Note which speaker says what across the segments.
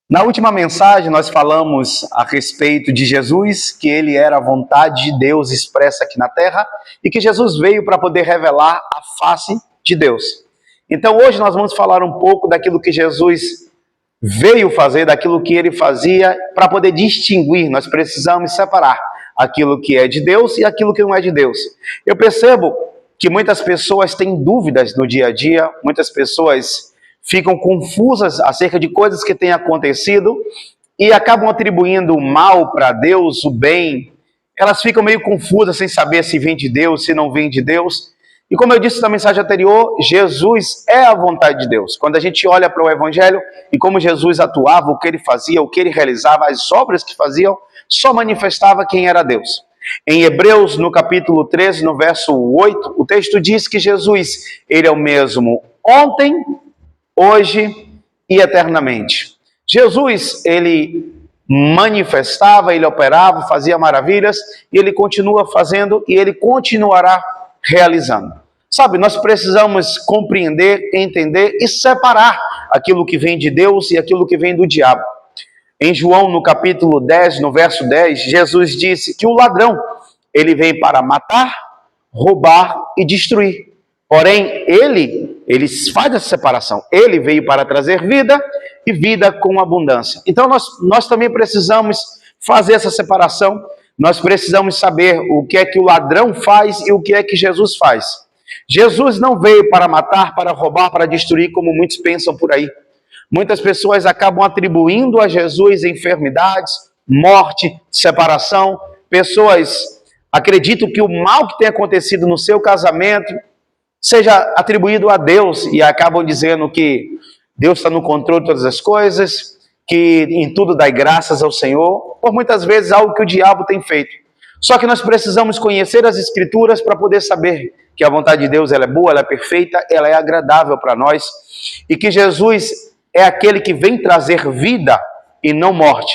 Speaker 1: Na última mensagem, nós falamos a respeito de Jesus, que ele era a vontade de Deus expressa aqui na terra e que Jesus veio para poder revelar a face de Deus. Então, hoje nós vamos falar um pouco daquilo que Jesus veio fazer, daquilo que ele fazia, para poder distinguir. Nós precisamos separar aquilo que é de Deus e aquilo que não é de Deus. Eu percebo que muitas pessoas têm dúvidas no dia a dia, muitas pessoas ficam confusas acerca de coisas que têm acontecido e acabam atribuindo o mal para Deus, o bem. Elas ficam meio confusas sem saber se vem de Deus, se não vem de Deus. E como eu disse na mensagem anterior, Jesus é a vontade de Deus. Quando a gente olha para o Evangelho e como Jesus atuava, o que ele fazia, o que ele realizava, as obras que faziam, só manifestava quem era Deus. Em Hebreus, no capítulo 13, no verso 8, o texto diz que Jesus, ele é o mesmo ontem, hoje e eternamente. Jesus, ele manifestava, ele operava, fazia maravilhas, e ele continua fazendo e ele continuará realizando. Sabe, nós precisamos compreender, entender e separar aquilo que vem de Deus e aquilo que vem do diabo. Em João, no capítulo 10, no verso 10, Jesus disse que o ladrão, ele vem para matar, roubar e destruir. Porém, ele faz essa separação. Ele veio para trazer vida e vida com abundância. Então, nós também precisamos fazer essa separação. Nós precisamos saber o que é que o ladrão faz e o que é que Jesus faz. Jesus não veio para matar, para roubar, para destruir, como muitos pensam por aí. Muitas pessoas acabam atribuindo a Jesus enfermidades, morte, separação. Pessoas acreditam que o mal que tem acontecido no seu casamento seja atribuído a Deus e acabam dizendo que Deus está no controle de todas as coisas, que em tudo dá graças ao Senhor, por muitas vezes algo que o diabo tem feito. Só que nós precisamos conhecer as Escrituras para poder saber que a vontade de Deus ela é boa, ela é perfeita, ela é agradável para nós e que Jesus é aquele que vem trazer vida e não morte.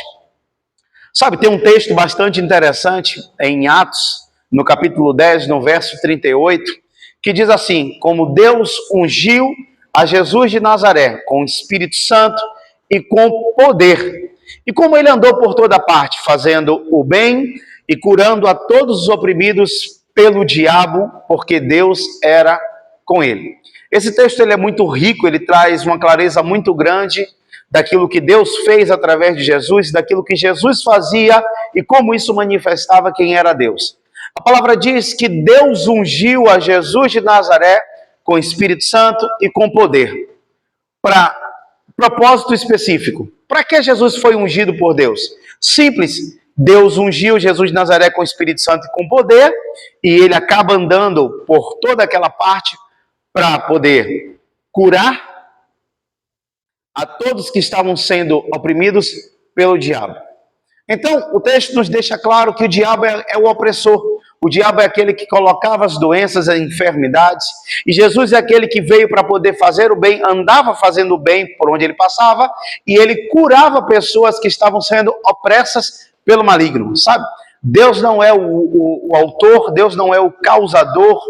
Speaker 1: Sabe, tem um texto bastante interessante em Atos, no capítulo 10, no verso 38, que diz assim: como Deus ungiu a Jesus de Nazaré com o Espírito Santo e com poder, e como ele andou por toda parte, fazendo o bem e curando a todos os oprimidos pelo diabo, porque Deus era com ele. Esse texto ele é muito rico, ele traz uma clareza muito grande daquilo que Deus fez através de Jesus, daquilo que Jesus fazia e como isso manifestava quem era Deus. A palavra diz que Deus ungiu a Jesus de Nazaré com Espírito Santo e com poder. Para propósito específico. Para que Jesus foi ungido por Deus? Simples. Deus ungiu Jesus de Nazaré com Espírito Santo e com poder, e ele acaba andando por toda aquela parte para poder curar a todos que estavam sendo oprimidos pelo diabo. Então, o texto nos deixa claro que o diabo é o opressor. O diabo é aquele que colocava as doenças, as enfermidades. E Jesus é aquele que veio para poder fazer o bem, andava fazendo o bem por onde ele passava. E ele curava pessoas que estavam sendo opressas pelo maligno, sabe? Deus não é o autor, Deus não é o causador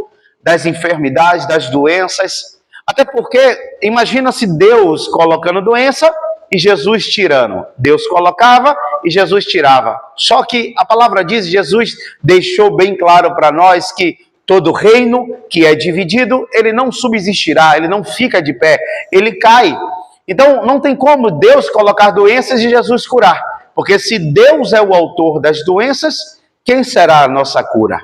Speaker 1: das enfermidades, das doenças. Até porque, imagina se Deus colocando doença e Jesus tirando. Deus colocava e Jesus tirava. Só que a palavra diz, Jesus deixou bem claro para nós que todo reino que é dividido, ele não subsistirá, ele não fica de pé, ele cai. Então não tem como Deus colocar doenças e Jesus curar. Porque se Deus é o autor das doenças, quem será a nossa cura?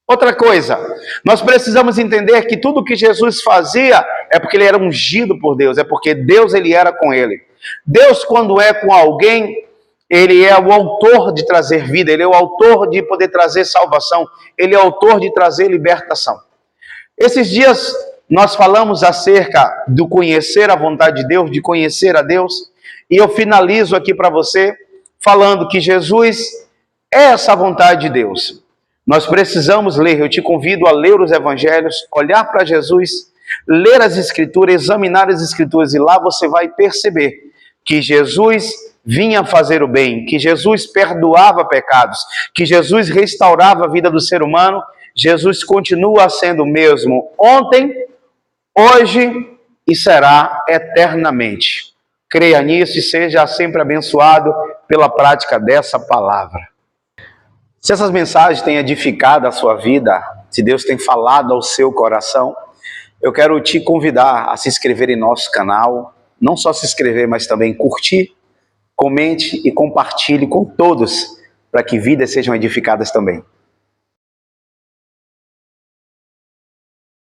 Speaker 1: Outra coisa, nós precisamos entender que tudo que Jesus fazia é porque ele era ungido por Deus, é porque Deus ele era com ele. Deus, quando é com alguém, ele é o autor de trazer vida, ele é o autor de poder trazer salvação, ele é o autor de trazer libertação. Esses dias nós falamos acerca do conhecer a vontade de Deus, de conhecer a Deus, e eu finalizo aqui para você falando que Jesus é essa vontade de Deus. Nós precisamos ler, eu te convido a ler os evangelhos, olhar para Jesus, ler as escrituras, examinar as escrituras, e lá você vai perceber que Jesus vinha fazer o bem, que Jesus perdoava pecados, que Jesus restaurava a vida do ser humano. Jesus continua sendo o mesmo ontem, hoje e será eternamente. Creia nisso e seja sempre abençoado pela prática dessa palavra. Se essas mensagens têm edificado a sua vida, se Deus tem falado ao seu coração, eu quero te convidar a se inscrever em nosso canal. Não só se inscrever, mas também curtir, comente e compartilhe com todos, para que vidas sejam edificadas também.